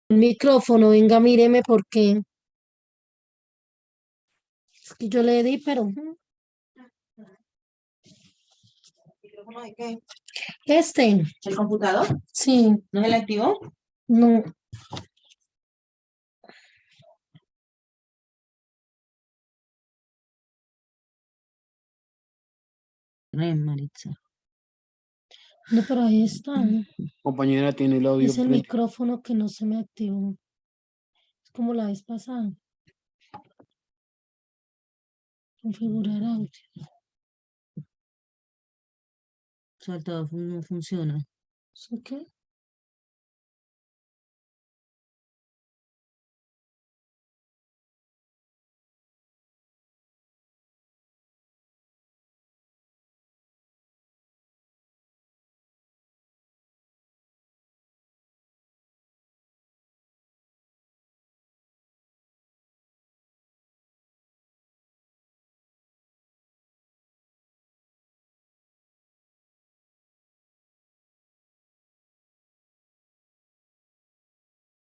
El micrófono, venga, míreme porque es que yo le di, pero ¿Micrófono de qué? este, ¿El computador? sí, ¿No se le activó? no, Maritza. no, pero ahí está. Compañera, tiene el audio Es el prendido. micrófono que no se me activó. Es como la vez pasada. Configurar audio. Saltado no funciona. ¿Sí qué?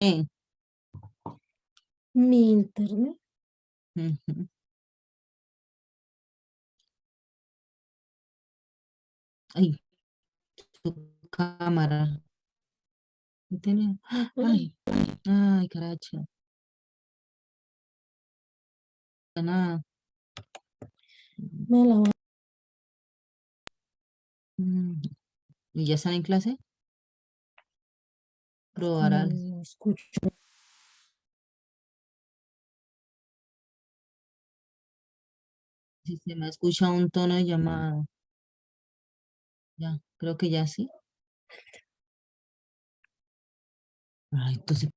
Eh, Mi internet. ujú. Ay, tu cámara. ¿Qué tiene? Ay, ay, caracha. Nada. Me la voy Mm, ¿Y ya están en clase? Probar al a escuchar. sistema. Escucha un tono de llamada. Ya, creo que ya sí. Ay, entonces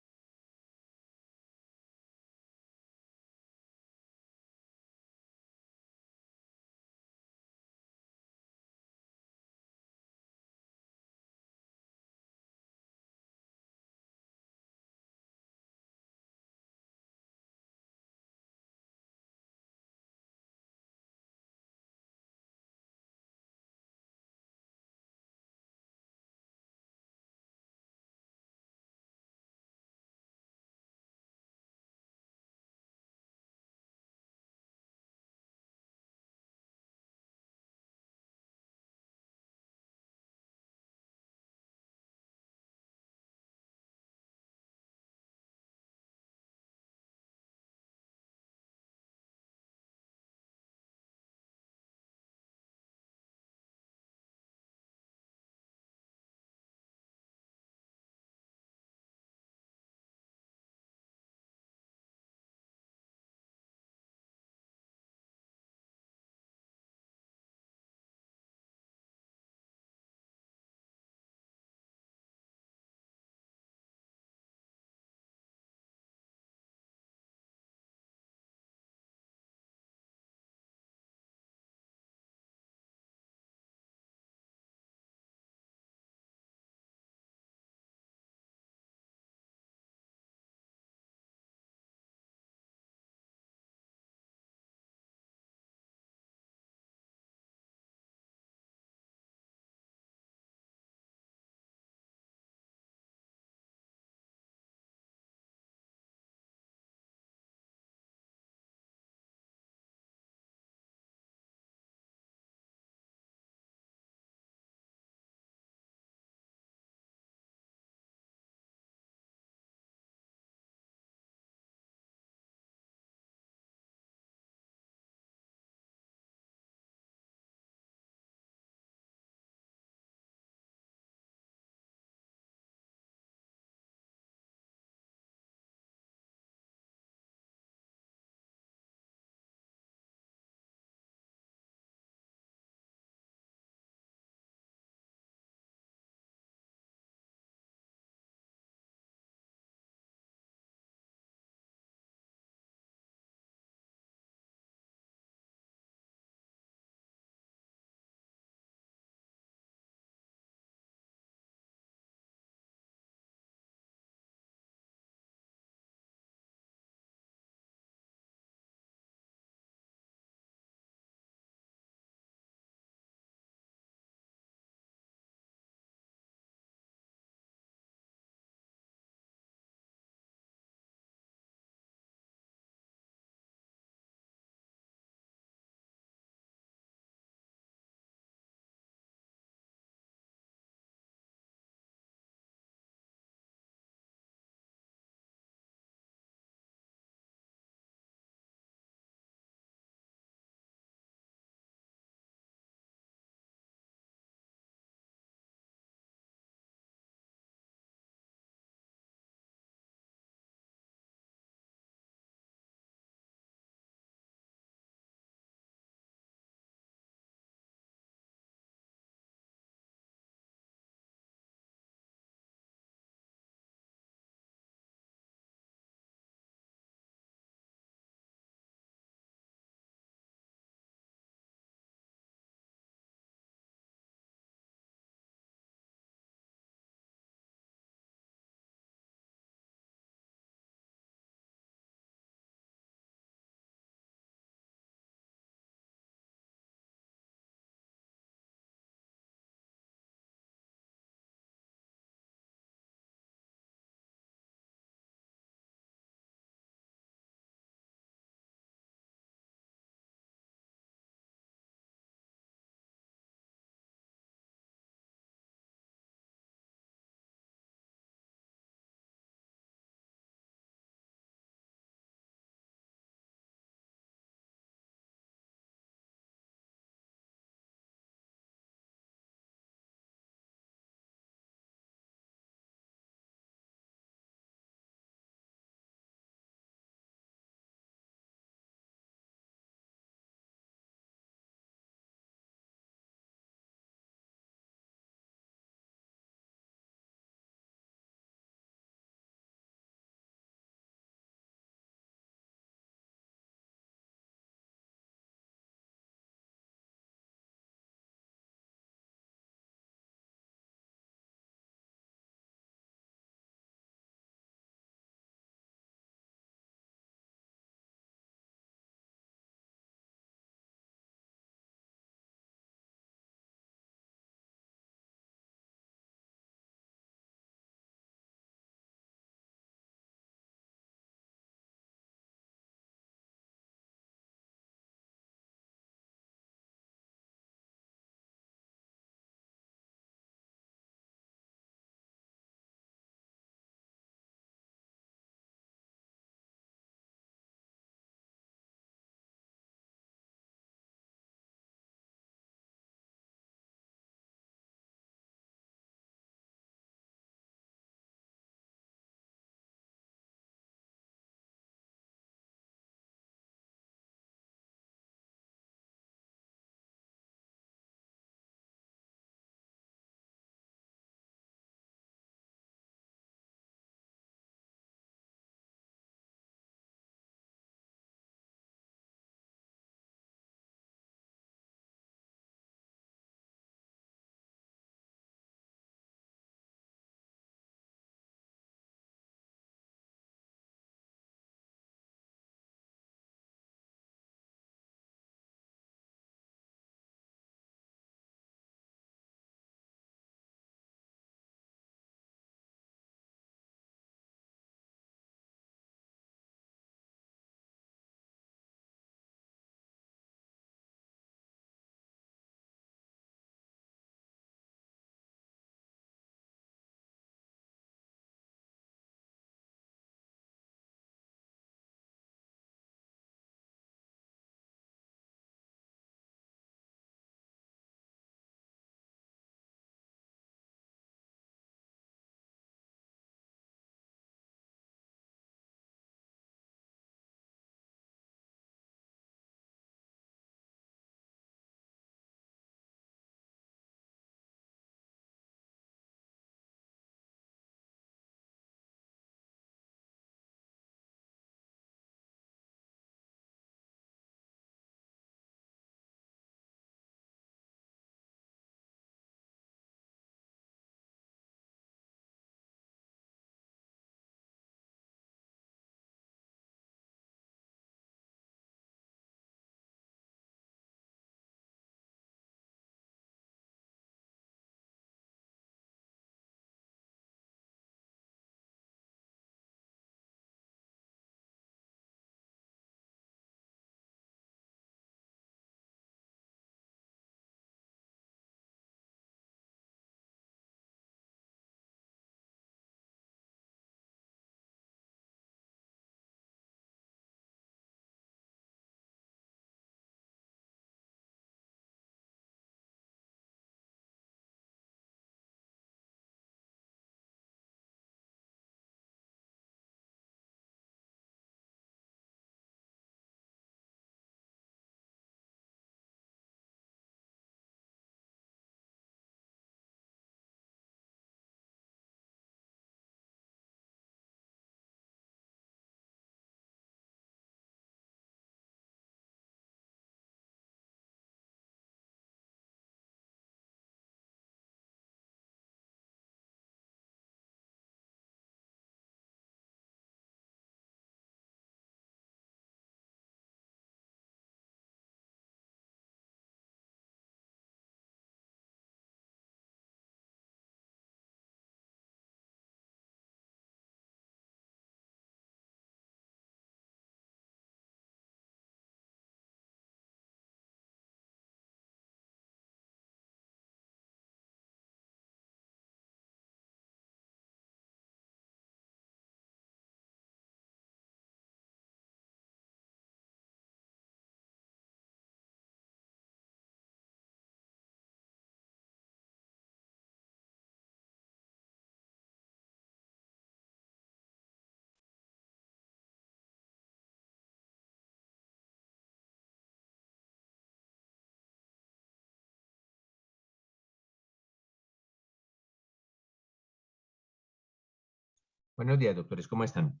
Buenos días, doctores, ¿cómo están?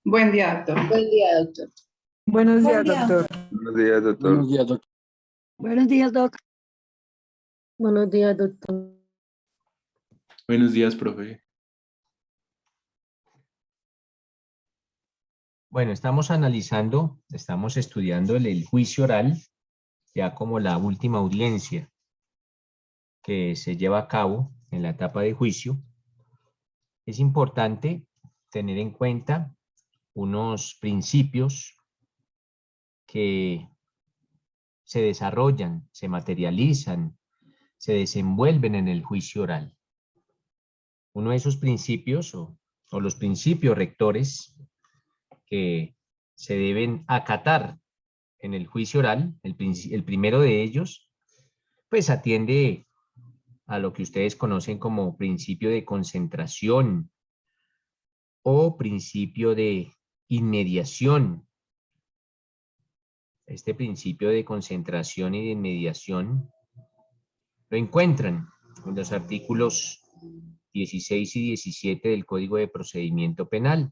Buen día, doctor. Buen día, doctor. Buenos días, Buen día. doctor. Buenos días, doctor. Buenos días, doctor. Buenos días, Doc. Buenos días, doctor. Buenos días, profe. Bueno, estamos analizando, estamos estudiando el juicio oral, ya como la última audiencia que se lleva a cabo en la etapa de juicio. Es importante tener en cuenta unos principios que se desarrollan, se materializan, se desenvuelven en el juicio oral. Uno de esos principios o los principios rectores que se deben acatar en el juicio oral, el primero de ellos, pues atiende a lo que ustedes conocen como principio de concentración o principio de inmediación. Este principio de concentración y de inmediación lo encuentran en los artículos 16 y 17 del Código de Procedimiento Penal.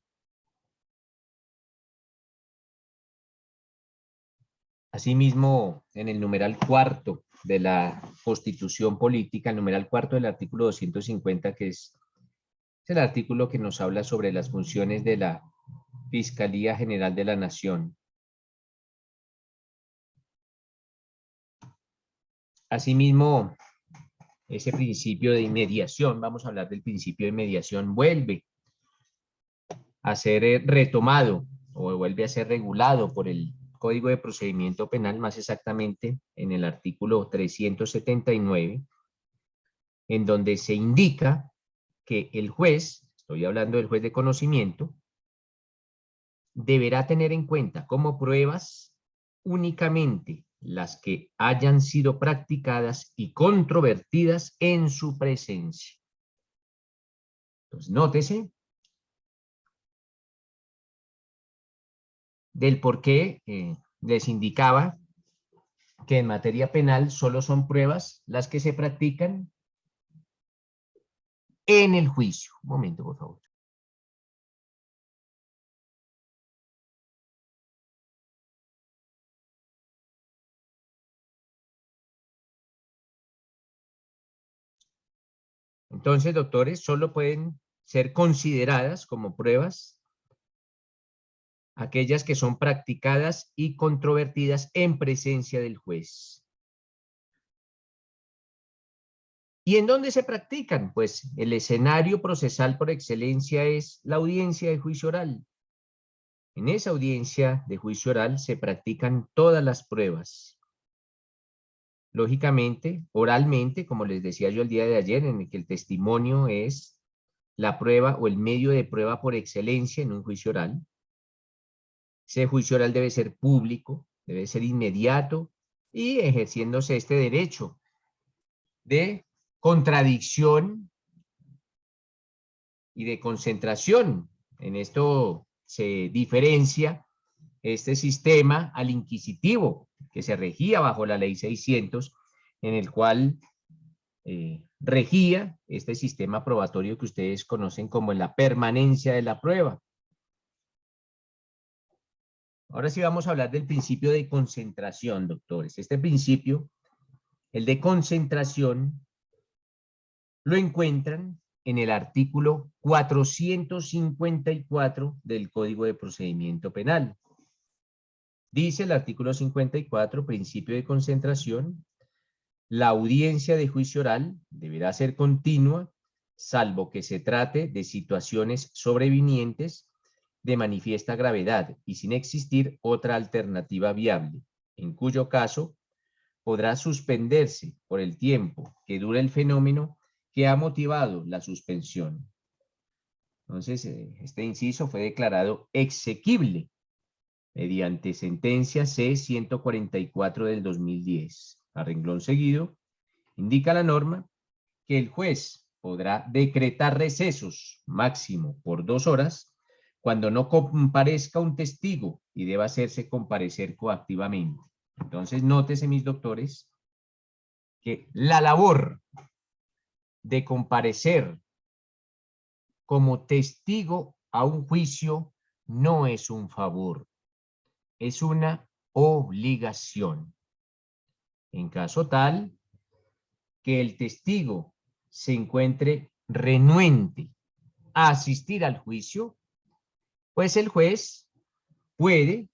Asimismo, en el numeral cuarto de la Constitución Política, el numeral cuarto del artículo 250, que es el artículo que nos habla sobre las funciones de la Fiscalía General de la Nación. Asimismo, ese principio de inmediación, vamos a hablar del principio de inmediación, vuelve a ser retomado o vuelve a ser regulado por el Código de Procedimiento Penal, más exactamente en el artículo 379, en donde se indica que el juez, estoy hablando del juez de conocimiento, deberá tener en cuenta como pruebas únicamente las que hayan sido practicadas y controvertidas en su presencia. Entonces, nótese del por qué les indicaba que en materia penal solo son pruebas las que se practican en el juicio. Un momento, por favor. Entonces, doctores, solo pueden ser consideradas como pruebas aquellas que son practicadas y controvertidas en presencia del juez. ¿Y en dónde se practican? Pues el escenario procesal por excelencia es la audiencia de juicio oral. En esa audiencia de juicio oral se practican todas las pruebas. Lógicamente, oralmente, como les decía yo el día de ayer, en el que el testimonio es la prueba o el medio de prueba por excelencia en un juicio oral. Ese juicio oral debe ser público, debe ser inmediato y ejerciéndose este derecho de contradicción y de concentración. En esto se diferencia este sistema al inquisitivo, que se regía bajo la ley 600, en el cual regía este sistema probatorio que ustedes conocen como la permanencia de la prueba. Ahora sí vamos a hablar del principio de concentración, doctores. Este principio, el de concentración, lo encuentran en el artículo 454 del Código de Procedimiento Penal. Dice el artículo 54, principio de concentración, la audiencia de juicio oral deberá ser continua, salvo que se trate de situaciones sobrevinientes de manifiesta gravedad y sin existir otra alternativa viable, en cuyo caso podrá suspenderse por el tiempo que dure el fenómeno que ha motivado la suspensión. Entonces, este inciso fue declarado exequible mediante sentencia C-144 del 2010. A renglón seguido, indica la norma que el juez podrá decretar recesos máximo por 2 horas cuando no comparezca un testigo y deba hacerse comparecer coactivamente. Entonces, nótese, mis doctores, que la labor de comparecer como testigo a un juicio no es un favor, es una obligación. En caso tal que el testigo se encuentre renuente a asistir al juicio, pues el juez puede,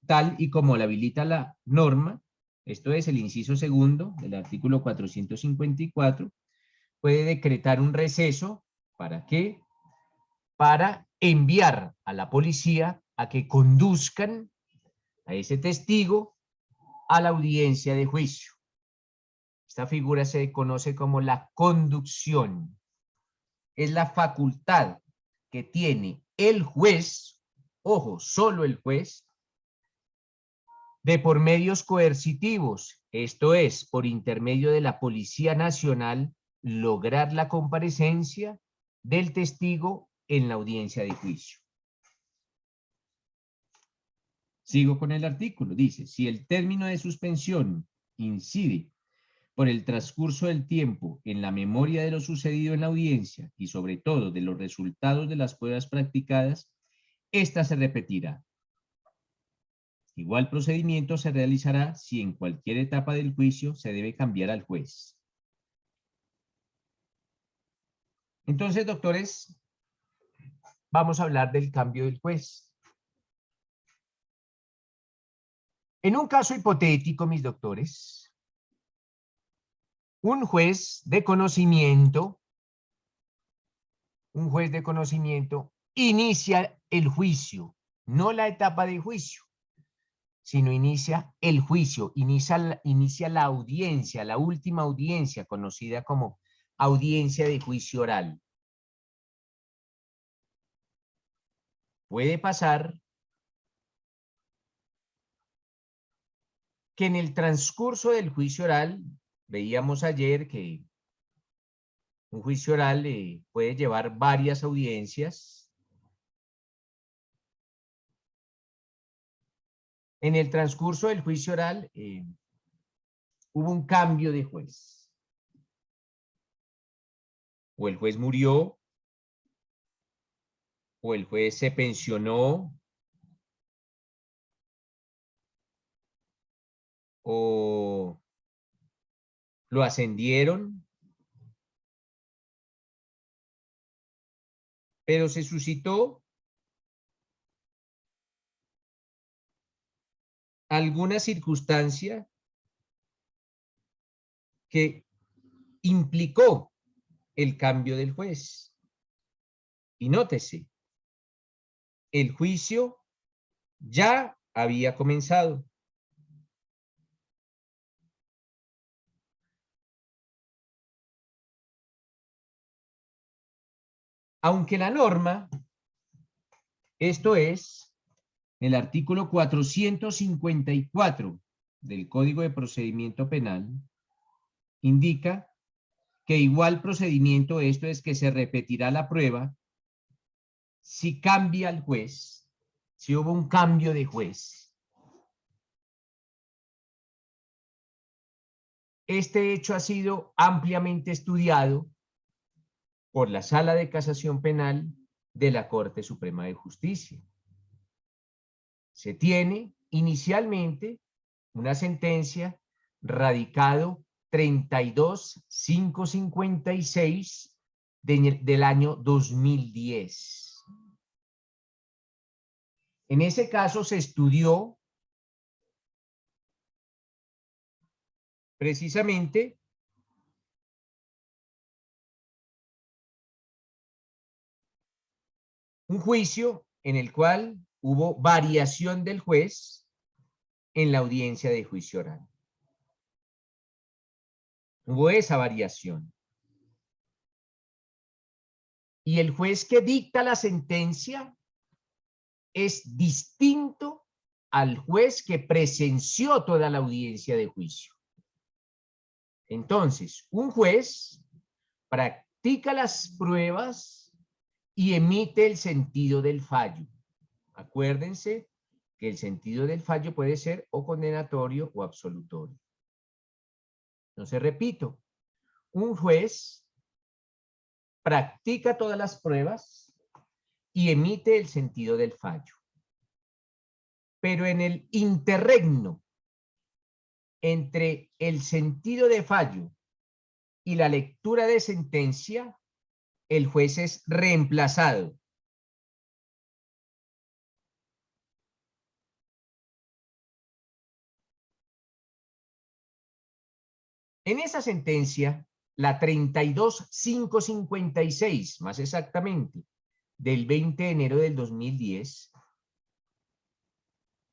tal y como le habilita la norma, esto es el inciso segundo del artículo 454, puede decretar un receso. ¿Para qué? Para enviar a la policía a que conduzcan a ese testigo a la audiencia de juicio. Esta figura se conoce como la conducción. Es la facultad que tiene el juez, ojo, solo el juez, de por medios coercitivos, esto es, por intermedio de la Policía Nacional, lograr la comparecencia del testigo en la audiencia de juicio. Sigo con el artículo. Dice, si el término de suspensión incide por el transcurso del tiempo en la memoria de lo sucedido en la audiencia y sobre todo de los resultados de las pruebas practicadas, esta se repetirá. Igual procedimiento se realizará si en cualquier etapa del juicio se debe cambiar al juez. Entonces, doctores, vamos a hablar del cambio del juez. En un caso hipotético, mis doctores, un juez de conocimiento inicia el juicio, no la etapa de juicio, sino inicia el juicio, inicia la audiencia, la última audiencia, conocida como audiencia de juicio oral. Puede pasar que en el transcurso del juicio oral, veíamos ayer que un juicio oral puede llevar varias audiencias. En el transcurso del juicio oral hubo un cambio de juez. O el juez murió, o el juez se pensionó, o lo ascendieron, pero se suscitó alguna circunstancia que implicó el cambio del juez. Y nótese, el juicio ya había comenzado. Aunque la norma, esto es, el artículo 454 del Código de Procedimiento Penal, indica que igual procedimiento, esto es que se repetirá la prueba, si cambia el juez, si hubo un cambio de juez. Este hecho ha sido ampliamente estudiado por la Sala de Casación Penal de la Corte Suprema de Justicia. Se tiene inicialmente una sentencia radicado 32556 del año 2010. En ese caso se estudió precisamente un juicio en el cual hubo variación del juez en la audiencia de juicio oral. Hubo esa variación. Y el juez que dicta la sentencia es distinto al juez que presenció toda la audiencia de juicio. Entonces, un juez practica las pruebas y emite el sentido del fallo. Acuérdense que el sentido del fallo puede ser o condenatorio o absolutorio. Entonces, repito, un juez practica todas las pruebas y emite el sentido del fallo. Pero en el interregno entre el sentido de fallo y la lectura de sentencia, el juez es reemplazado. En esa sentencia, la 32556, más exactamente, del 20 de enero del 2010,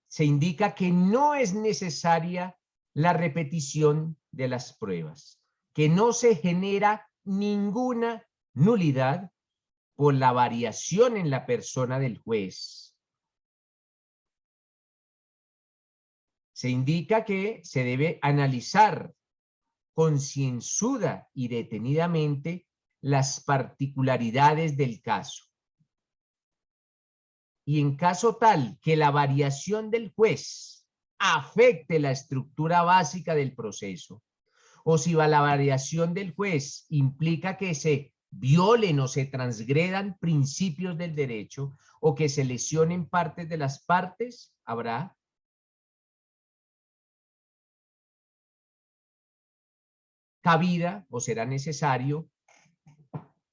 se indica que no es necesaria la repetición de las pruebas, que no se genera ninguna nulidad por la variación en la persona del juez. Se indica que se debe analizar concienzuda y detenidamente las particularidades del caso. Y en caso tal que la variación del juez afecte la estructura básica del proceso, o si la variación del juez implica que se violen o se transgredan principios del derecho, o que se lesionen partes de las partes, habrá cabida o será necesario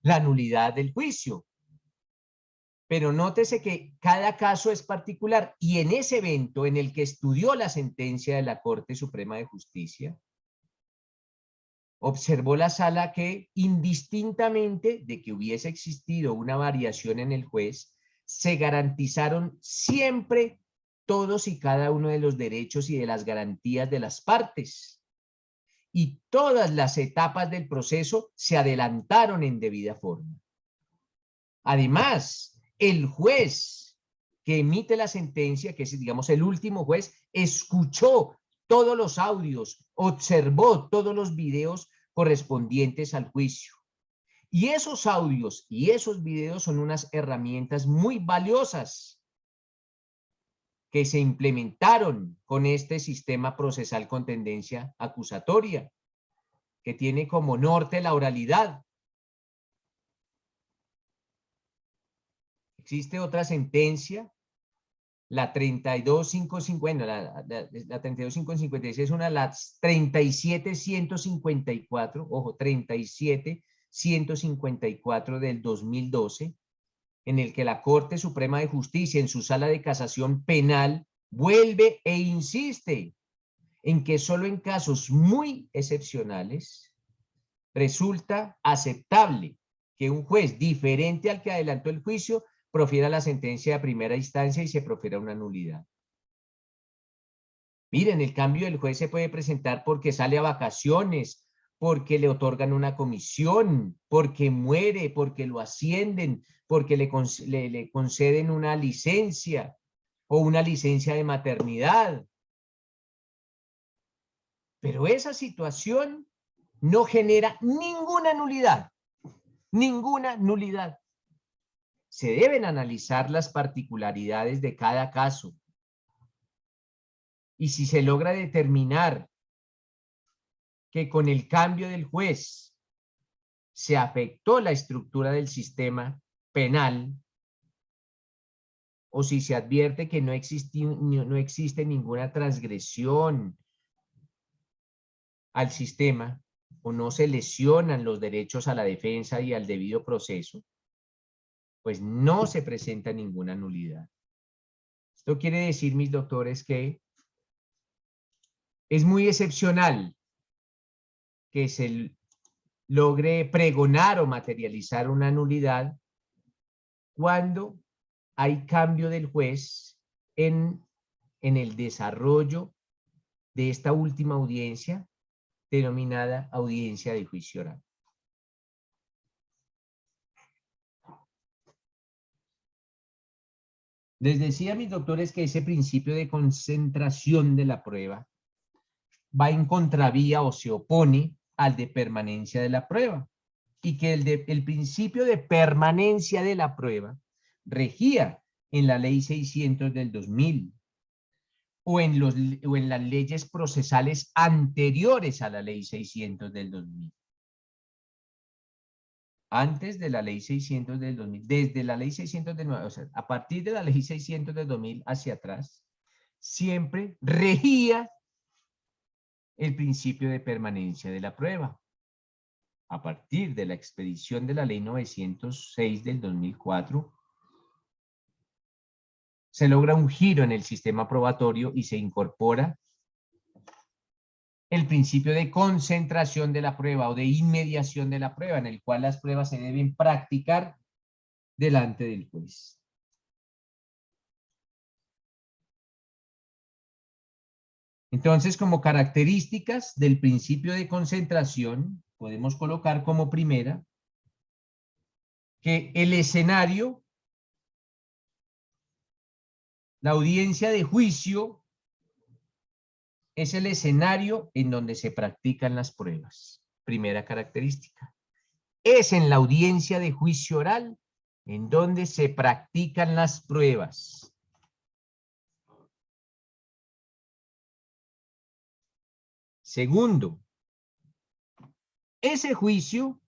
la nulidad del juicio. Pero nótese que cada caso es particular y en ese evento en el que estudió la sentencia de la Corte Suprema de Justicia, observó la sala que indistintamente de que hubiese existido una variación en el juez, se garantizaron siempre todos y cada uno de los derechos y de las garantías de las partes. Y todas las etapas del proceso se adelantaron en debida forma. Además, el juez que emite la sentencia, que es, digamos, el último juez, escuchó todos los audios, observó todos los videos correspondientes al juicio. Y esos audios y esos videos son unas herramientas muy valiosas que se implementaron con este sistema procesal con tendencia acusatoria, que tiene como norte la oralidad. Existe otra sentencia, la 32550, la 32556 es una de las 37154, ojo, 37154 del 2012, en el que la Corte Suprema de Justicia en su sala de casación penal vuelve e insiste en que solo en casos muy excepcionales resulta aceptable que un juez diferente al que adelantó el juicio profiera la sentencia de primera instancia y se profiera una nulidad. Miren, el cambio del juez se puede presentar porque sale a vacaciones, porque le otorgan una comisión, porque muere, porque lo ascienden, porque le conceden una licencia o una licencia de maternidad. Pero esa situación no genera ninguna nulidad, ninguna nulidad. Se deben analizar las particularidades de cada caso. Y si se logra determinar que con el cambio del juez se afectó la estructura del sistema penal, o si se advierte que no existe ninguna transgresión al sistema, o no se lesionan los derechos a la defensa y al debido proceso, pues no se presenta ninguna nulidad. Esto quiere decir, mis doctores, que es muy excepcional que se logre pregonar o materializar una nulidad cuando hay cambio del juez en el desarrollo de esta última audiencia denominada audiencia de juicio oral. Les decía a mis doctores que ese principio de concentración de la prueba va en contravía o se opone al de permanencia de la prueba, y que el principio de permanencia de la prueba regía en la ley 600 del 2000 o en las leyes procesales anteriores a la ley 600 del 2000. antes de la ley 600 del 2000, desde la ley 600 del, o sea, a partir de la ley 600 del 2000 hacia atrás, siempre regía el principio de permanencia de la prueba. A partir de la expedición de la ley 906 del 2004, se logra un giro en el sistema probatorio y se incorpora el principio de concentración de la prueba o de inmediación de la prueba, en el cual las pruebas se deben practicar delante del juez. Entonces, como características del principio de concentración, podemos colocar como primera que el escenario, la audiencia de juicio, es el escenario en donde se practican las pruebas. Primera característica. Es en la audiencia de juicio oral en donde se practican las pruebas. Segundo, ese juicio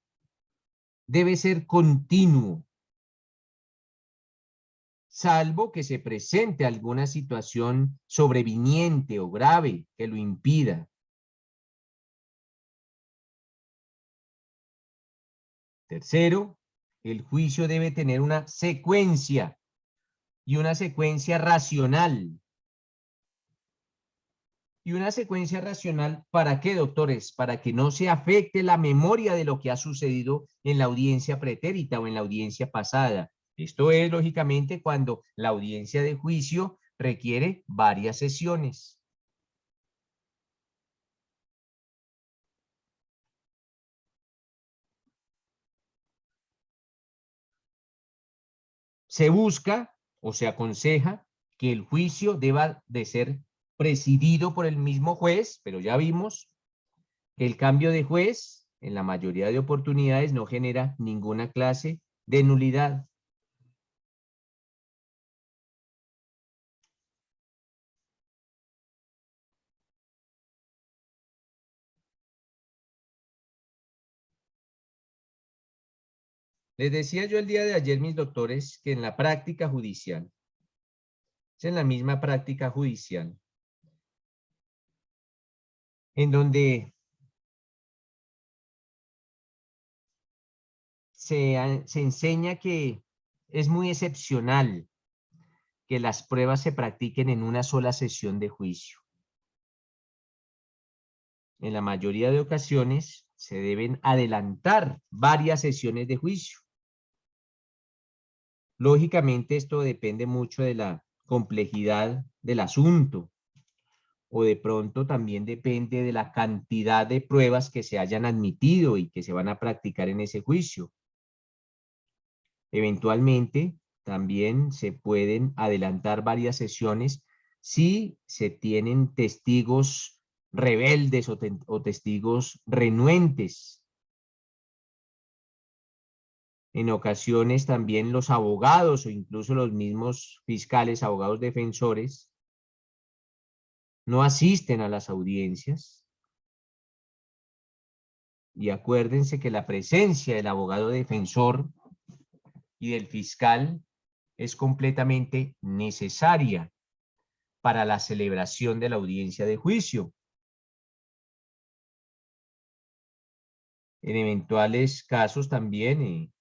debe ser continuo, salvo que se presente alguna situación sobreviniente o grave que lo impida. Tercero, el juicio debe tener una secuencia y una secuencia racional. ¿Y una secuencia racional para qué, doctores? Para que no se afecte la memoria de lo que ha sucedido en la audiencia pretérita o en la audiencia pasada. Esto es, lógicamente, cuando la audiencia de juicio requiere varias sesiones. Se busca o se aconseja que el juicio deba de ser presidido por el mismo juez, pero ya vimos que el cambio de juez en la mayoría de oportunidades no genera ninguna clase de nulidad. Les decía yo el día de ayer, mis doctores, que en la práctica judicial, es en la misma práctica judicial, en donde se enseña que es muy excepcional que las pruebas se practiquen en una sola sesión de juicio. En la mayoría de ocasiones se deben adelantar varias sesiones de juicio. Lógicamente esto depende mucho de la complejidad del asunto, o de pronto también depende de la cantidad de pruebas que se hayan admitido y que se van a practicar en ese juicio. Eventualmente también se pueden adelantar varias sesiones si se tienen testigos rebeldes o testigos renuentes. En ocasiones también los abogados o incluso los mismos fiscales, abogados defensores, no asisten a las audiencias. Y acuérdense que la presencia del abogado defensor y del fiscal es completamente necesaria para la celebración de la audiencia de juicio. En eventuales casos también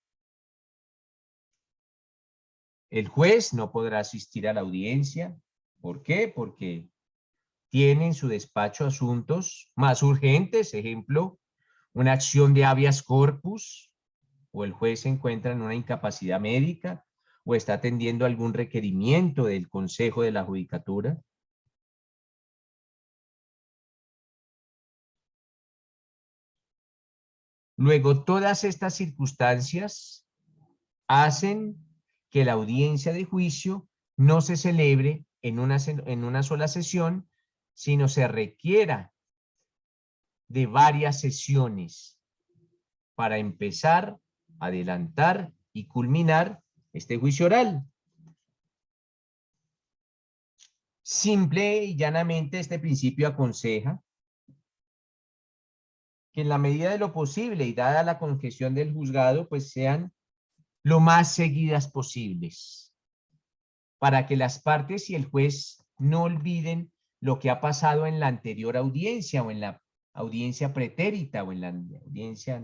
el juez no podrá asistir a la audiencia. ¿Por qué? Porque tiene en su despacho asuntos más urgentes, ejemplo, una acción de habeas corpus, o el juez se encuentra en una incapacidad médica, o está atendiendo algún requerimiento del Consejo de la Judicatura. Luego, todas estas circunstancias hacen que la audiencia de juicio no se celebre en una sola sesión, sino se requiera de varias sesiones para empezar, adelantar y culminar este juicio oral. Simple y llanamente este principio aconseja que en la medida de lo posible y dada la congestión del juzgado, pues sean lo más seguidas posibles, para que las partes y el juez no olviden lo que ha pasado en la anterior audiencia o en la audiencia pretérita o en la audiencia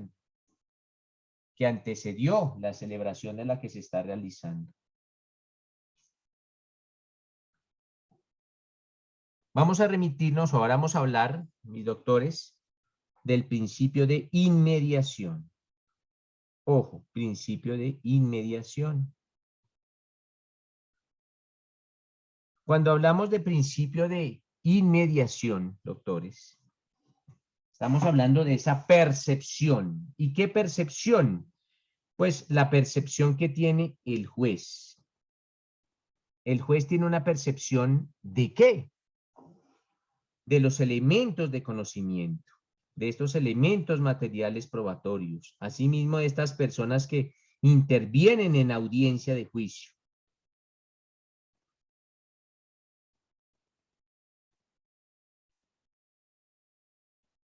que antecedió la celebración de la que se está realizando. Vamos a remitirnos, o ahora vamos a hablar, mis doctores, del principio de inmediación. Ojo, principio de inmediación. Cuando hablamos de principio de inmediación, doctores, estamos hablando de esa percepción. ¿Y qué percepción? Pues la percepción que tiene el juez. El juez tiene una percepción ¿de qué? De los elementos de conocimiento, de estos elementos materiales probatorios, asimismo de estas personas que intervienen en audiencia de juicio.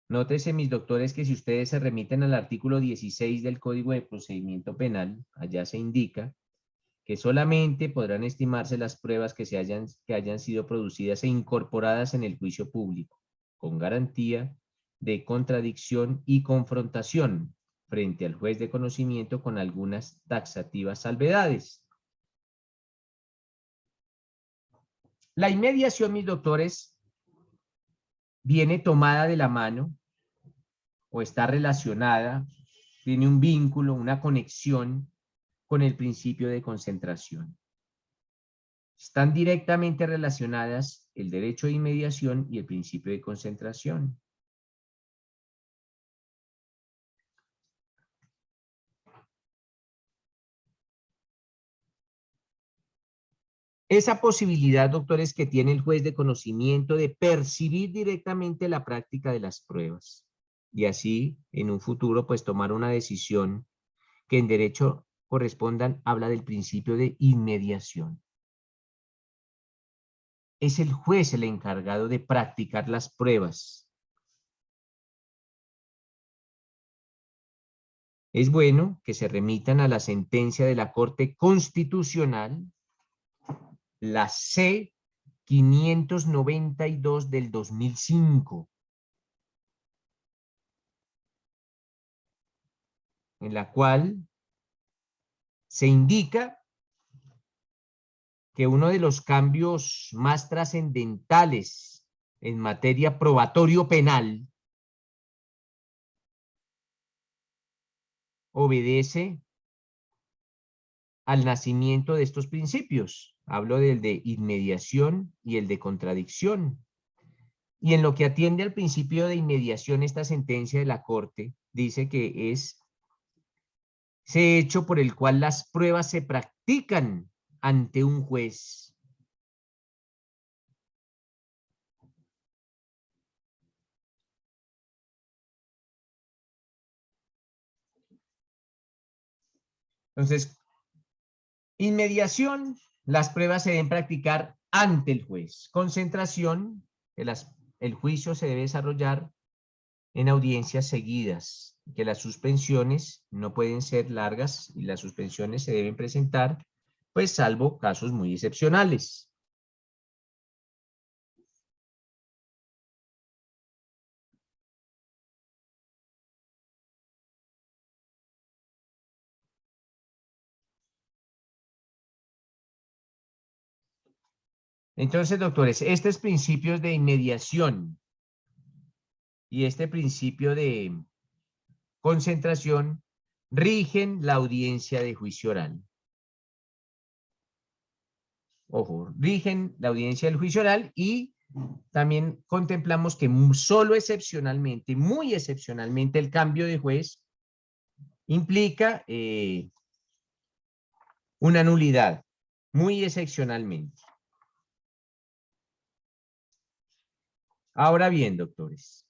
Nótese, mis doctores, que si ustedes se remiten al artículo 16 del Código de Procedimiento Penal, allá se indica que solamente podrán estimarse las pruebas que hayan sido producidas e incorporadas en el juicio público, con garantía de contradicción y confrontación frente al juez de conocimiento con algunas taxativas salvedades. La inmediación, mis doctores, viene tomada de la mano o está relacionada, tiene un vínculo, una conexión con el principio de concentración. Están directamente relacionadas el derecho de inmediación y el principio de concentración. Esa posibilidad, doctores, que tiene el juez de conocimiento de percibir directamente la práctica de las pruebas y así, en un futuro, pues tomar una decisión que en derecho correspondan, habla del principio de inmediación. Es el juez el encargado de practicar las pruebas. Es bueno que se remitan a la sentencia de la Corte Constitucional, la C-592 del 2005, en la cual se indica que uno de los cambios más trascendentales en materia probatorio penal obedece al nacimiento de estos principios. Hablo del de inmediación y el de contradicción. Y en lo que atiende al principio de inmediación, esta sentencia de la Corte dice que es ese hecho por el cual las pruebas se practican ante un juez. Entonces, inmediación, las pruebas se deben practicar ante el juez. Concentración, el juicio se debe desarrollar en audiencias seguidas, que las suspensiones no pueden ser largas y las suspensiones se deben presentar, pues salvo casos muy excepcionales. Entonces, doctores, estos principios de inmediación y este principio de concentración rigen la audiencia de juicio oral. Ojo, rigen la audiencia del juicio oral y también contemplamos que solo excepcionalmente, muy excepcionalmente, el cambio de juez implica una nulidad, muy excepcionalmente. Ahora bien, doctores,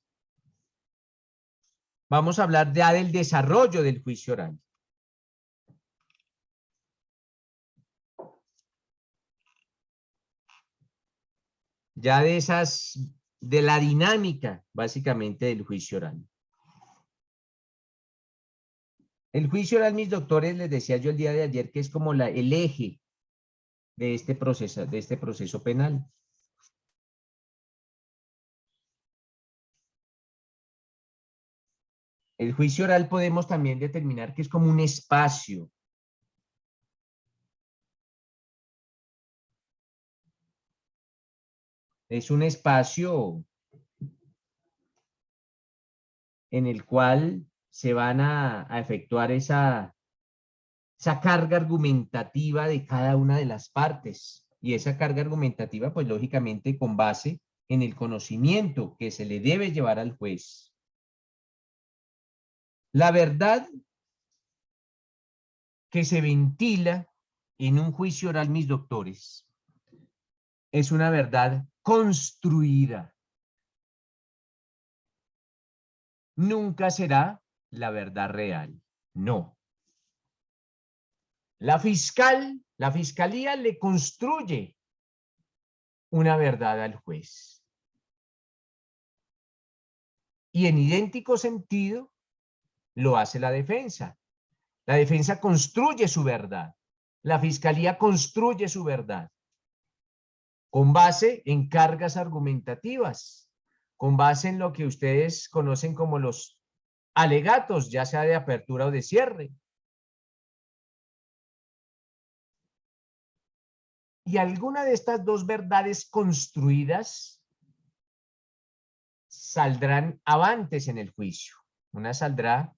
vamos a hablar ya del desarrollo del juicio oral. Ya de la dinámica, básicamente, del juicio oral. El juicio oral, mis doctores, les decía yo el día de ayer que es como el eje de este proceso penal. El juicio oral podemos también determinar que es como un espacio. Es un espacio en el cual se van a efectuar esa carga argumentativa de cada una de las partes. Y esa carga argumentativa, pues lógicamente con base en el conocimiento que se le debe llevar al juez. La verdad que se ventila en un juicio oral, mis doctores, es una verdad construida. Nunca será la verdad real. No. La fiscalía le construye una verdad al juez. Y en idéntico sentido lo hace la defensa. La defensa construye su verdad. La fiscalía construye su verdad. Con base en cargas argumentativas, con base en lo que ustedes conocen como los alegatos, ya sea de apertura o de cierre. Y alguna de estas dos verdades construidas saldrán avantes en el juicio. Una saldrá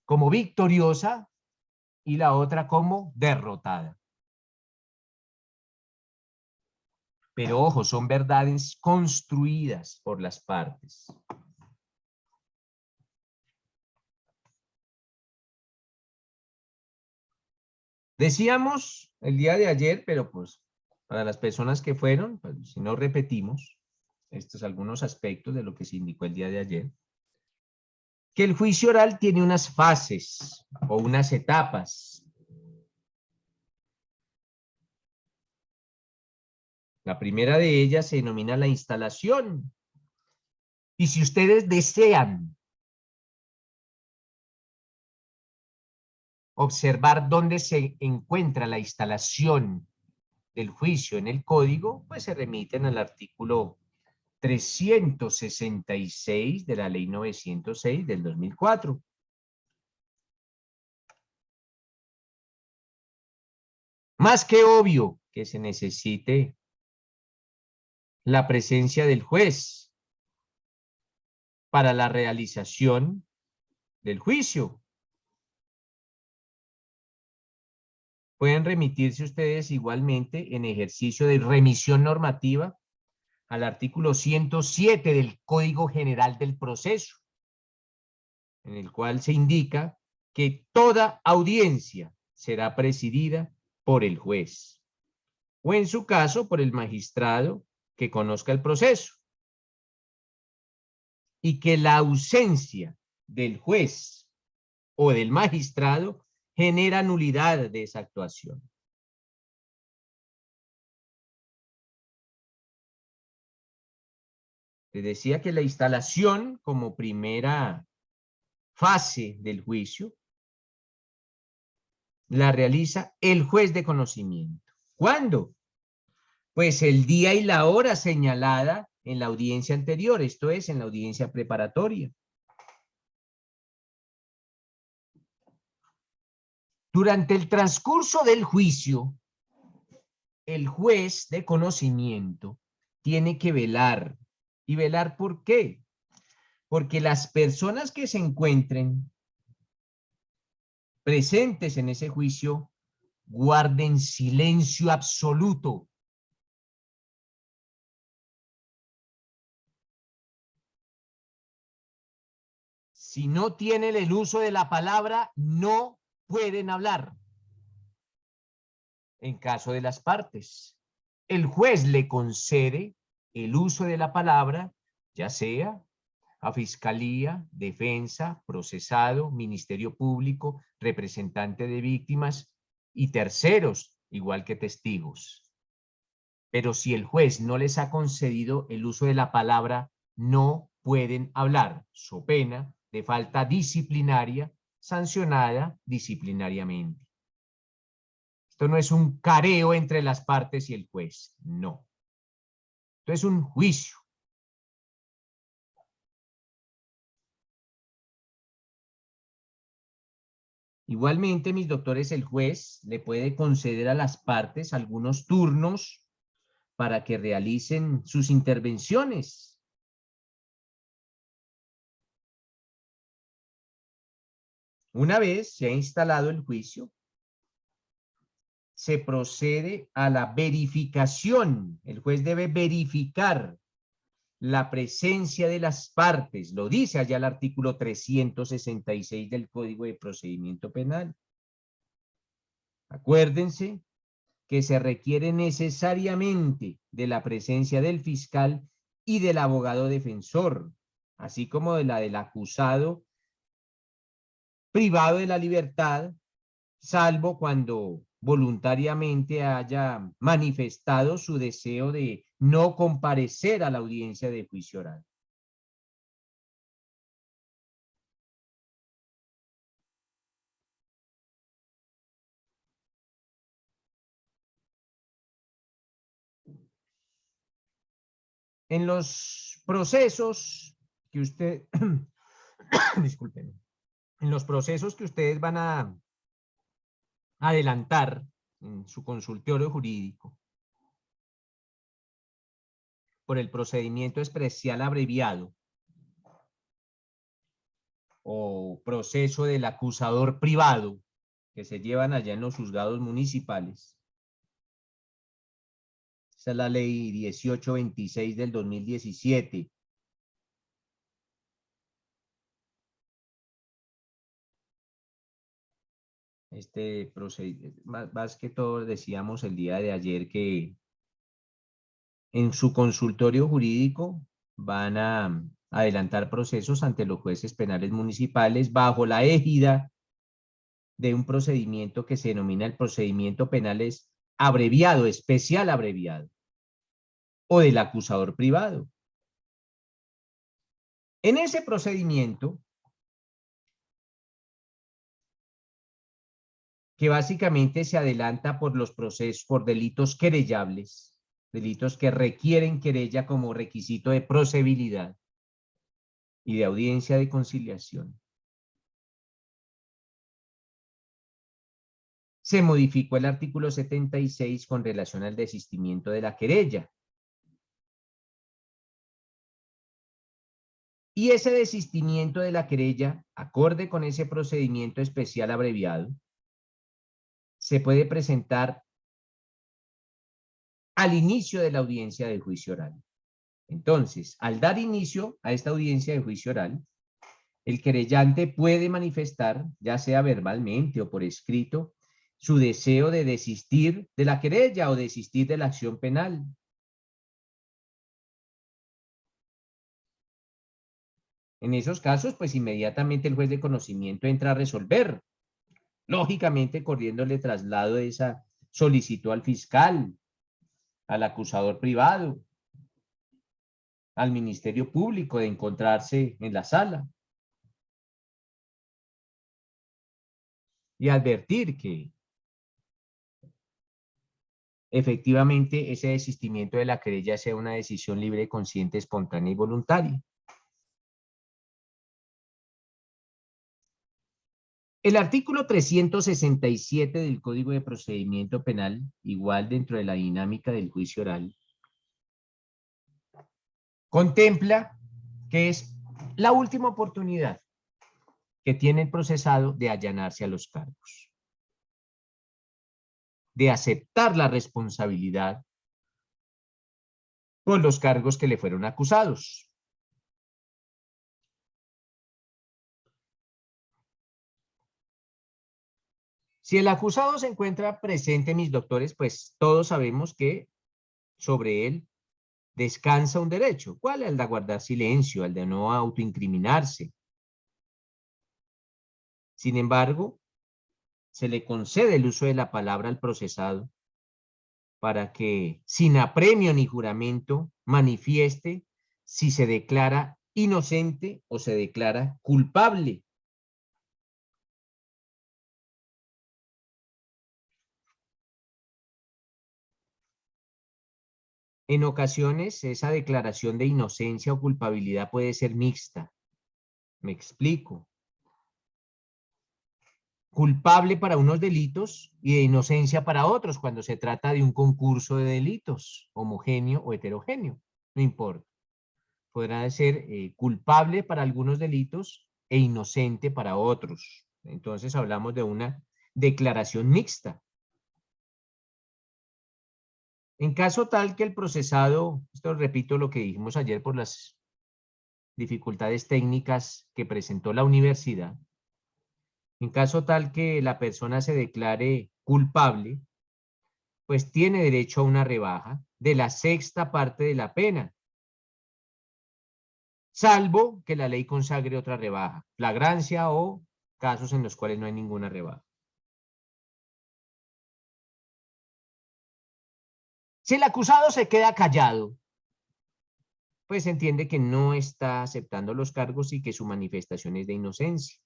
como victoriosa y la otra como derrotada. Pero ojo, son verdades construidas por las partes. Decíamos el día de ayer, pero pues para las personas que fueron, pues, si no repetimos estos algunos aspectos de lo que se indicó el día de ayer, que el juicio oral tiene unas fases o unas etapas. La primera de ellas se denomina la instalación. Y si ustedes desean observar dónde se encuentra la instalación del juicio en el código, pues se remiten al artículo 366 de la ley 906 del 2004. Más que obvio que se necesite la presencia del juez para la realización del juicio. Pueden remitirse ustedes igualmente en ejercicio de remisión normativa al artículo 107 del Código General del Proceso, en el cual se indica que toda audiencia será presidida por el juez, o en su caso por el magistrado que conozca el proceso, y que la ausencia del juez o del magistrado genera nulidad de esa actuación. Les decía que la instalación como primera fase del juicio la realiza el juez de conocimiento. ¿Cuándo? Pues el día y la hora señalada en la audiencia anterior, esto es, en la audiencia preparatoria. Durante el transcurso del juicio, el juez de conocimiento tiene que velar. ¿Y velar por qué? Porque las personas que se encuentren presentes en ese juicio guarden silencio absoluto. Si no tienen el uso de la palabra, no pueden hablar. En caso de las partes, el juez le concede el uso de la palabra, ya sea a fiscalía, defensa, procesado, ministerio público, representante de víctimas y terceros, igual que testigos. Pero si el juez no les ha concedido el uso de la palabra, no pueden hablar, so pena de falta disciplinaria sancionada disciplinariamente. Esto no es un careo entre las partes y el juez, no. Esto es un juicio. Igualmente, mis doctores, el juez le puede conceder a las partes algunos turnos para que realicen sus intervenciones. Una vez se ha instalado el juicio, se procede a la verificación. El juez debe verificar la presencia de las partes. Lo dice allá el artículo 366 del Código de Procedimiento Penal. Acuérdense que se requiere necesariamente de la presencia del fiscal y del abogado defensor, así como de la del acusado privado de la libertad, salvo cuando voluntariamente haya manifestado su deseo de no comparecer a la audiencia de juicio oral. En los procesos que usted, disculpen, en los procesos que ustedes van a adelantar en su consultorio jurídico por el procedimiento especial abreviado o proceso del acusador privado que se llevan allá en los juzgados municipales. Esa es la ley 1826 del 2017. Este procedimiento, más que todo decíamos el día de ayer que en su consultorio jurídico van a adelantar procesos ante los jueces penales municipales bajo la égida de un procedimiento que se denomina el procedimiento penal abreviado, especial abreviado, o del acusador privado. En ese procedimiento, que básicamente se adelanta por los procesos, por delitos querellables, delitos que requieren querella como requisito de procedibilidad y de audiencia de conciliación. Se modificó el artículo 76 con relación al desistimiento de la querella. Y ese desistimiento de la querella, acorde con ese procedimiento especial abreviado, se puede presentar al inicio de la audiencia de juicio oral. Entonces, al dar inicio a esta audiencia de juicio oral, el querellante puede manifestar, ya sea verbalmente o por escrito, su deseo de desistir de la querella o desistir de la acción penal. En esos casos, pues inmediatamente el juez de conocimiento entra a resolver, lógicamente corriéndole traslado de esa solicitud al fiscal, al acusador privado, al Ministerio Público de encontrarse en la sala y advertir que efectivamente ese desistimiento de la querella sea una decisión libre, consciente, espontánea y voluntaria. El artículo 367 del Código de Procedimiento Penal, igual dentro de la dinámica del juicio oral, contempla que es la última oportunidad que tiene el procesado de allanarse a los cargos, de aceptar la responsabilidad por los cargos que le fueron acusados. Si el acusado se encuentra presente, mis doctores, pues todos sabemos que sobre él descansa un derecho. ¿Cuál? El de guardar silencio, el de no autoincriminarse. Sin embargo, se le concede el uso de la palabra al procesado para que, sin apremio ni juramento, manifieste si se declara inocente o se declara culpable. En ocasiones, esa declaración de inocencia o culpabilidad puede ser mixta. Me explico. Culpable para unos delitos y de inocencia para otros cuando se trata de un concurso de delitos, homogéneo o heterogéneo, no importa. Podrá ser culpable para algunos delitos e inocente para otros. Entonces hablamos de una declaración mixta. En caso tal que el procesado, esto repito lo que dijimos ayer por las dificultades técnicas que presentó la universidad, en caso tal que la persona se declare culpable, pues tiene derecho a una rebaja de la sexta parte de la pena, salvo que la ley consagre otra rebaja, flagrancia o casos en los cuales no hay ninguna rebaja. Si el acusado se queda callado, pues se entiende que no está aceptando los cargos y que su manifestación es de inocencia.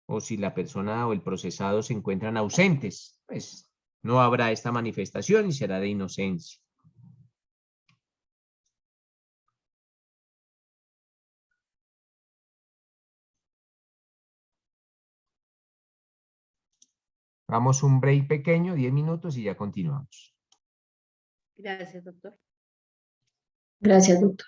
O si la persona o el procesado se encuentran ausentes, pues no habrá esta manifestación y será de inocencia. Vamos un break pequeño, 10 minutos y ya continuamos. Gracias, doctor. Gracias, doctor.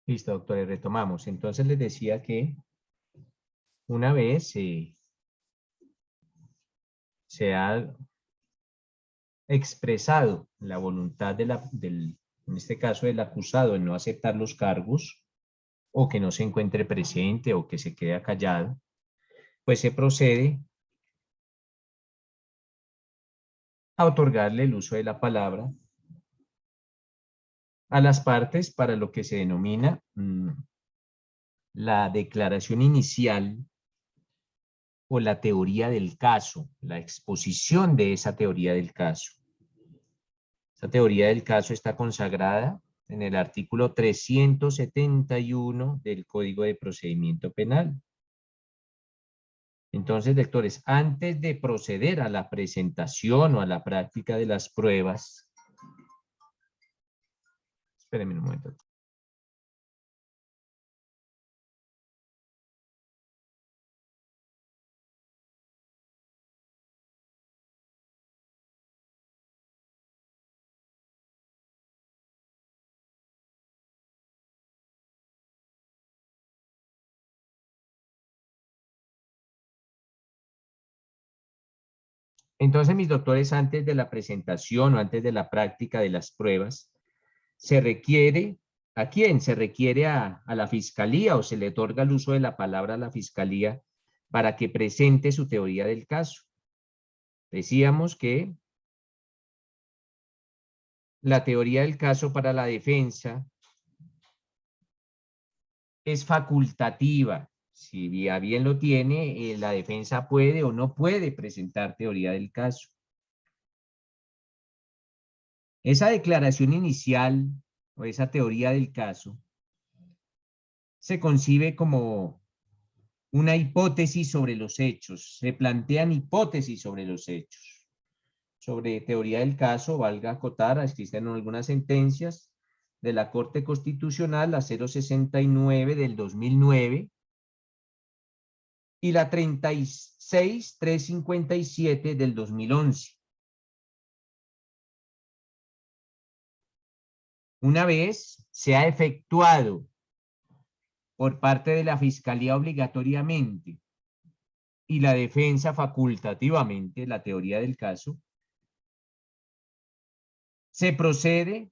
Listo, doctores, retomamos. Entonces les decía que una vez se ha expresado la voluntad en este caso del acusado, en no aceptar los cargos, o que no se encuentre presente o que se quede callado, pues se procede a otorgarle el uso de la palabra a las partes para lo que se denomina la declaración inicial o la teoría del caso, la exposición de esa teoría del caso. Esa teoría del caso está consagrada en el artículo 371 del Código de Procedimiento Penal. Entonces, lectores, antes de proceder a la presentación o a la práctica de las pruebas, espérenme un momento. Entonces, mis doctores, antes de la presentación o antes de la práctica de las pruebas, se requiere, ¿a quién? Se requiere a la fiscalía o se le otorga el uso de la palabra a la fiscalía para que presente su teoría del caso. Decíamos que la teoría del caso para la defensa es facultativa. Si bien lo tiene, la defensa puede o no puede presentar teoría del caso. Esa declaración inicial o esa teoría del caso se concibe como una hipótesis sobre los hechos. Se plantean hipótesis sobre los hechos. Sobre teoría del caso, valga acotar, existen algunas sentencias de la Corte Constitucional, la 069 del 2009 y la 36357 del 2011. Una vez se ha efectuado por parte de la Fiscalía obligatoriamente y la defensa facultativamente la teoría del caso, se procede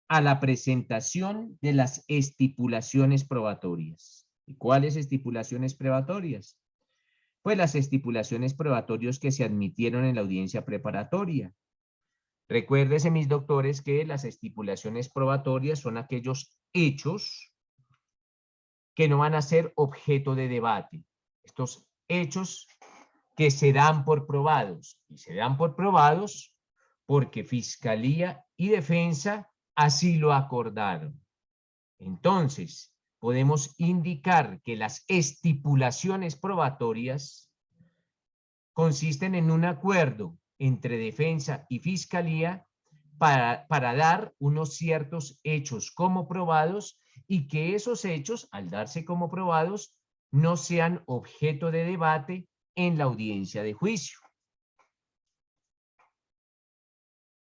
a la presentación de las estipulaciones probatorias. ¿Y cuáles estipulaciones probatorias? Pues las estipulaciones probatorias que se admitieron en la audiencia preparatoria. Recuérdense, mis doctores, que las estipulaciones probatorias son aquellos hechos que no van a ser objeto de debate. Estos hechos que se dan por probados. Y se dan por probados porque Fiscalía y Defensa así lo acordaron. Entonces, podemos indicar que las estipulaciones probatorias consisten en un acuerdo entre Defensa y Fiscalía para dar unos ciertos hechos como probados y que esos hechos, al darse como probados, no sean objeto de debate en la audiencia de juicio.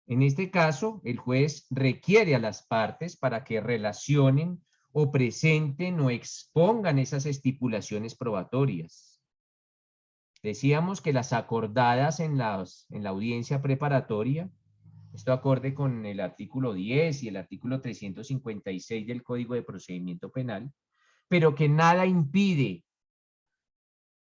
En este caso, el juez requiere a las partes para que relacionen o presenten o expongan esas estipulaciones probatorias. Decíamos que las acordadas en la audiencia preparatoria, esto acorde con el artículo 10 y el artículo 356 del Código de Procedimiento Penal, pero que nada impide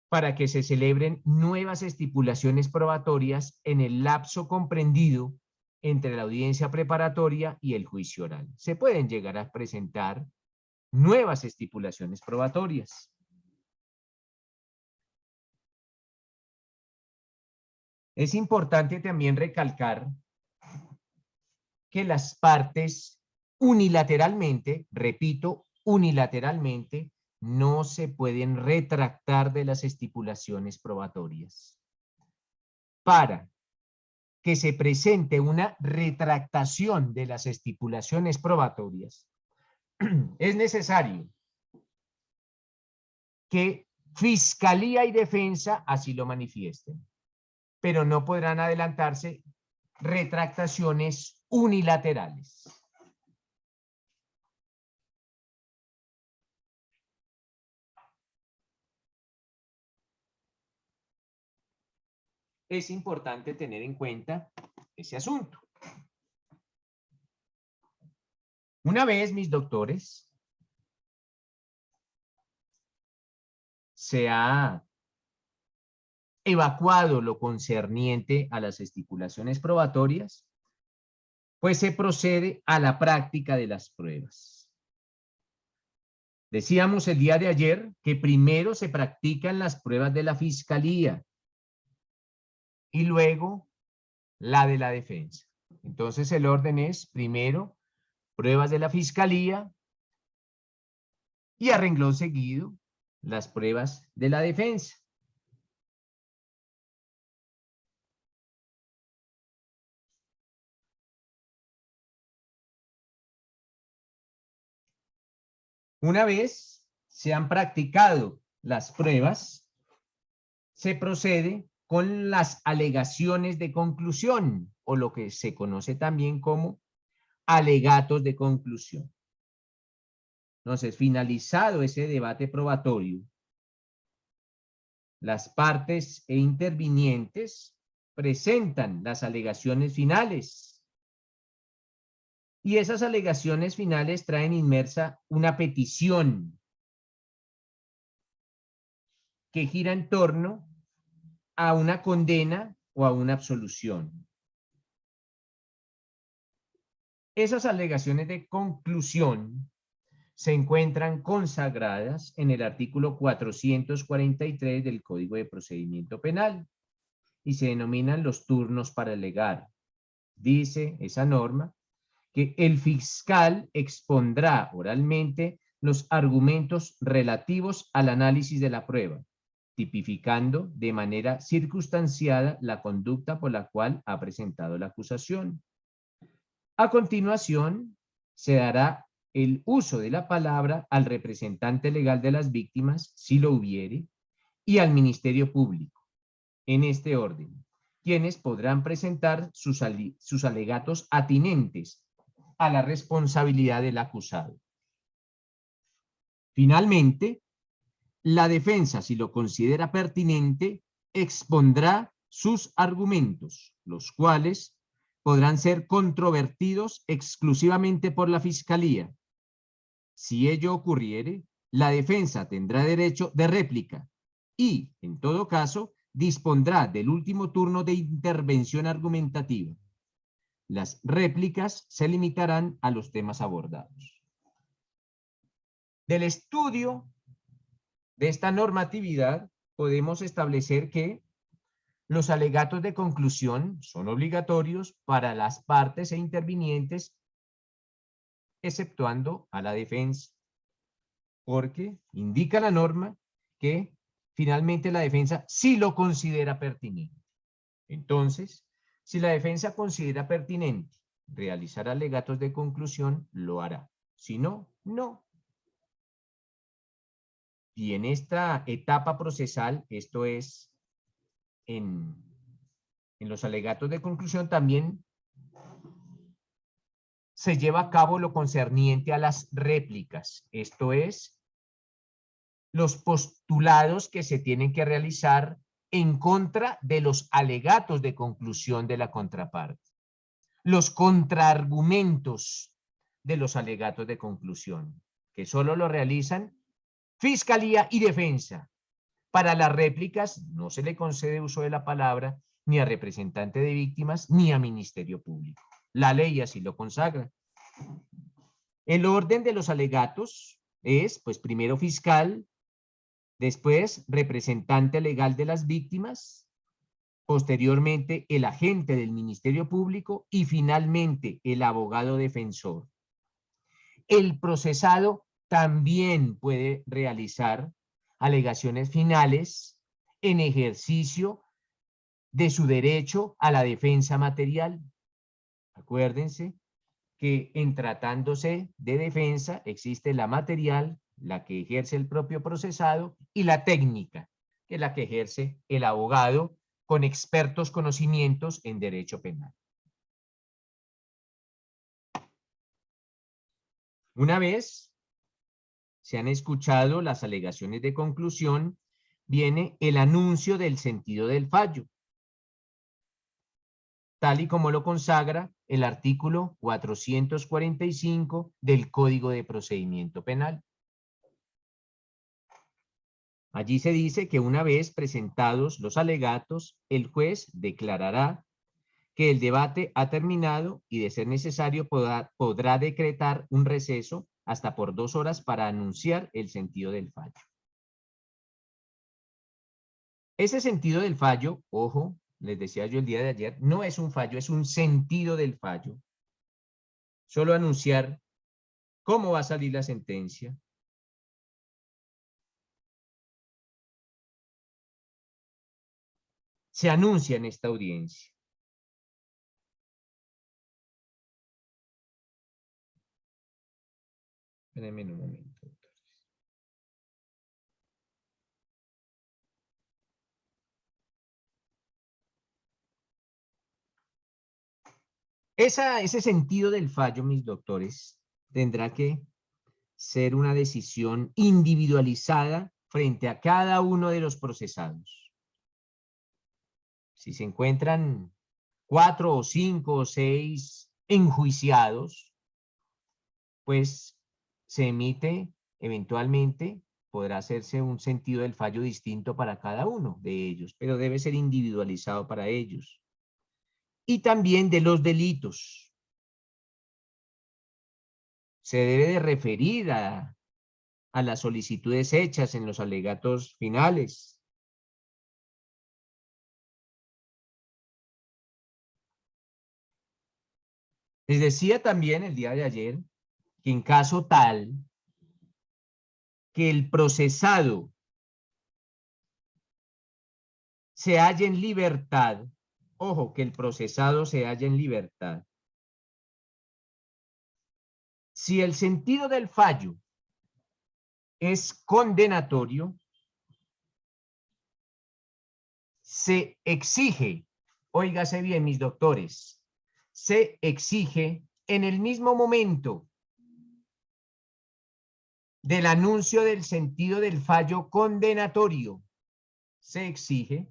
para que se celebren nuevas estipulaciones probatorias en el lapso comprendido entre la audiencia preparatoria y el juicio oral. Se pueden llegar a presentar nuevas estipulaciones probatorias. Es importante también recalcar que las partes unilateralmente, repito, unilateralmente, no se pueden retractar de las estipulaciones probatorias. Para que se presente una retractación de las estipulaciones probatorias, es necesario que Fiscalía y Defensa así lo manifiesten, pero no podrán adelantarse retractaciones unilaterales. es importante tener en cuenta ese asunto. Una vez, mis doctores, se ha evacuado lo concerniente a las estipulaciones probatorias, pues se procede a la práctica de las pruebas. Decíamos el día de ayer que primero se practican las pruebas de la fiscalía y luego la de la defensa. Entonces el orden es primero pruebas de la fiscalía y a renglón seguido las pruebas de la defensa. Una vez se han practicado las pruebas, se procede con las alegaciones de conclusión, o lo que se conoce también como alegatos de conclusión. Entonces, finalizado ese debate probatorio, las partes e intervinientes presentan las alegaciones finales. Y esas alegaciones finales traen inmersa una petición que gira en torno a una condena o a una absolución. Esas alegaciones de conclusión se encuentran consagradas en el artículo 443 del Código de Procedimiento Penal y se denominan los turnos para alegar. Dice esa norma que el fiscal expondrá oralmente los argumentos relativos al análisis de la prueba, tipificando de manera circunstanciada la conducta por la cual ha presentado la acusación. A continuación, se dará el uso de la palabra al representante legal de las víctimas, si lo hubiere, y al Ministerio Público, en este orden, quienes podrán presentar sus alegatos atinentes a la responsabilidad del acusado. Finalmente, la defensa, si lo considera pertinente, expondrá sus argumentos, los cuales podrán ser controvertidos exclusivamente por la Fiscalía. Si ello ocurriere, la defensa tendrá derecho de réplica y, en todo caso, dispondrá del último turno de intervención argumentativa. Las réplicas se limitarán a los temas abordados. Del estudio de esta normatividad podemos establecer que los alegatos de conclusión son obligatorios para las partes e intervinientes, exceptuando a la defensa, porque indica la norma que finalmente la defensa sí lo considera pertinente. Entonces, si la defensa considera pertinente realizar alegatos de conclusión, lo hará. Si no, no. Y en esta etapa procesal, esto es en los alegatos de conclusión, también se lleva a cabo lo concerniente a las réplicas. Esto es, los postulados que se tienen que realizar en contra de los alegatos de conclusión de la contraparte. Los contraargumentos de los alegatos de conclusión, que solo lo realizan Fiscalía y Defensa. Para las réplicas no se le concede uso de la palabra ni a representante de víctimas ni a Ministerio Público. La ley así lo consagra. El orden de los alegatos es, pues, primero fiscal, después representante legal de las víctimas, posteriormente el agente del Ministerio Público y finalmente el abogado defensor. El procesado también puede realizar alegaciones finales en ejercicio de su derecho a la defensa material. Acuérdense que en tratándose de defensa existe la material, la que ejerce el propio procesado, y la técnica, que es la que ejerce el abogado con expertos conocimientos en derecho penal. Una vez se han escuchado las alegaciones de conclusión, viene el anuncio del sentido del fallo. tal y como lo consagra el artículo 445 del Código de Procedimiento Penal. Allí se dice que una vez presentados los alegatos, el juez declarará que el debate ha terminado y, de ser necesario, podrá decretar un receso hasta por 2 horas para anunciar el sentido del fallo. Ese sentido del fallo, ojo, les decía yo el día de ayer, no es un fallo, es un sentido del fallo. Solo anunciar cómo va a salir la sentencia. Se anuncia en esta audiencia. Espérenme un momento. Ese sentido del fallo, mis doctores, tendrá que ser una decisión individualizada frente a cada uno de los procesados. Si se encuentran 4 o 5 o 6 enjuiciados, pues se emite eventualmente, podrá hacerse un sentido del fallo distinto para cada uno de ellos, pero debe ser individualizado para ellos. Y también de los delitos. Se debe de referir a las solicitudes hechas en los alegatos finales. Les decía también el día de ayer que en caso tal que el procesado se halle en libertad, ojo, que el procesado se halle en libertad, si el sentido del fallo es condenatorio, se exige, óigase bien mis doctores, se exige en el mismo momento del anuncio del sentido del fallo condenatorio, se exige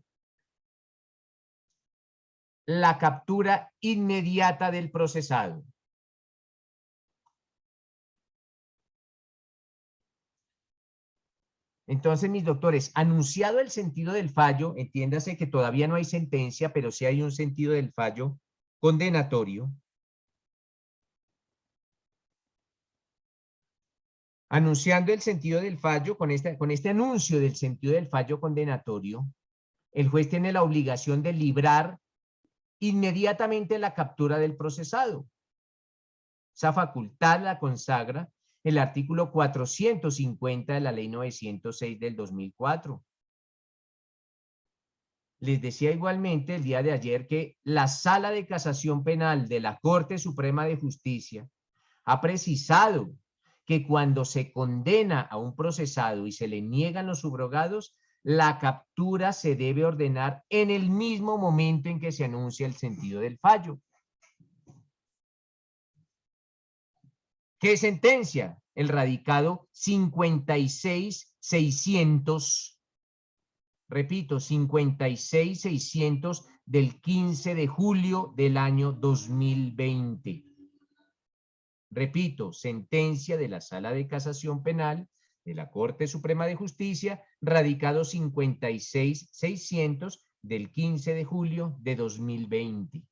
la captura inmediata del procesado. Entonces, mis doctores, anunciado el sentido del fallo, entiéndase que todavía no hay sentencia, pero sí hay un sentido del fallo condenatorio. Anunciando el sentido del fallo, con este anuncio del sentido del fallo condenatorio, el juez tiene la obligación de librar inmediatamente la captura del procesado. Esa facultad la consagra el artículo 450 de la Ley 906 del 2004. Les decía igualmente el día de ayer que la Sala de Casación Penal de la Corte Suprema de Justicia ha precisado que cuando se condena a un procesado y se le niegan los subrogados, la captura se debe ordenar en el mismo momento en que se anuncia el sentido del fallo. ¿Qué sentencia? El radicado 56.600, repito, 56.600 del 15 de julio del año 2020. Repito, sentencia de la Sala de Casación Penal de la Corte Suprema de Justicia, radicado 56.600 del 15 de julio de 2020.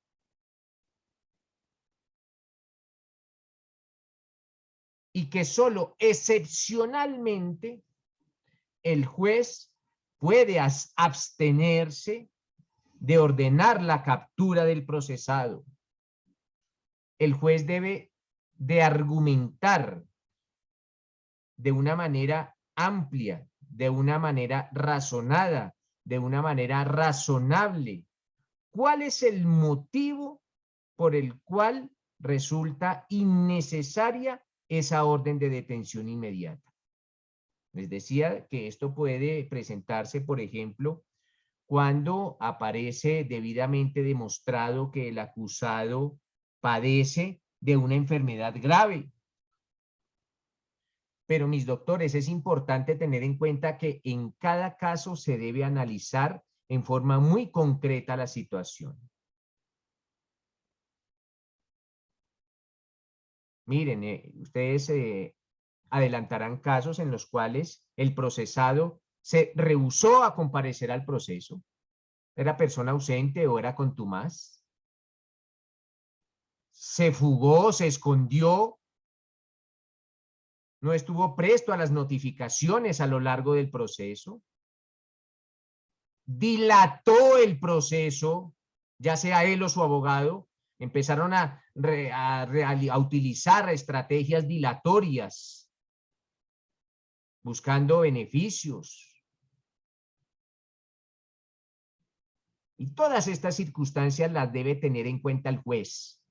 Y que solo excepcionalmente el juez puede abstenerse de ordenar la captura del procesado. El juez debe de argumentar de una manera amplia, de una manera razonada, de una manera razonable, ¿cuál es el motivo por el cual resulta innecesaria esa orden de detención inmediata? Les decía que esto puede presentarse, por ejemplo, cuando aparece debidamente demostrado que el acusado padece de una enfermedad grave. Pero, mis doctores, es importante tener en cuenta que en cada caso se debe analizar en forma muy concreta la situación. Miren, ustedes adelantarán casos en los cuales el procesado se rehusó a comparecer al proceso. ¿Era persona ausente o era contumaz? ¿Se fugó, se escondió? ¿No estuvo presto a las notificaciones a lo largo del proceso? ¿Dilató el proceso, ya sea él o su abogado? Empezaron a utilizar estrategias dilatorias, buscando beneficios. Y todas estas circunstancias las debe tener en cuenta el juez.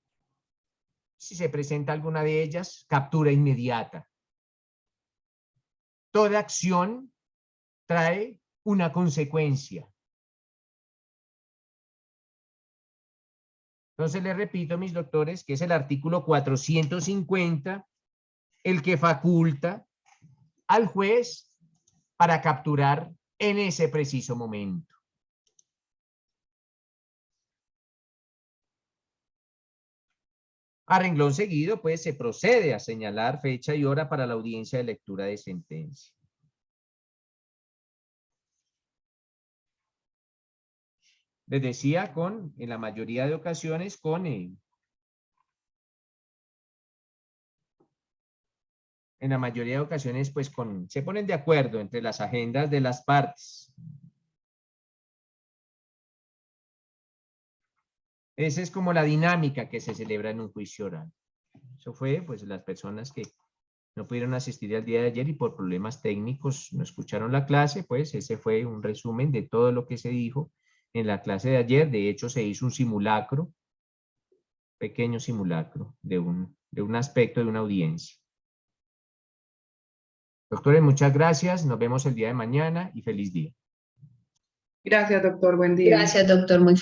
Si se presenta alguna de ellas, captura inmediata. Toda acción trae una consecuencia. Entonces les repito, mis doctores, que es el artículo 450 el que faculta al juez para capturar en ese preciso momento. A renglón seguido, pues, se procede a señalar fecha y hora para la audiencia de lectura de sentencia. Les decía, en la mayoría de ocasiones, en la mayoría de ocasiones, pues, se ponen de acuerdo entre las agendas de las partes. Esa es como la dinámica que se celebra en un juicio oral. Eso fue, pues, las personas que no pudieron asistir al día de ayer y por problemas técnicos no escucharon la clase, pues ese fue un resumen de todo lo que se dijo en la clase de ayer. De hecho, se hizo un simulacro, pequeño simulacro de un aspecto de una audiencia. Doctores, muchas gracias. Nos vemos el día de mañana y feliz día. Gracias, doctor. Buen día. Gracias, doctor. Muy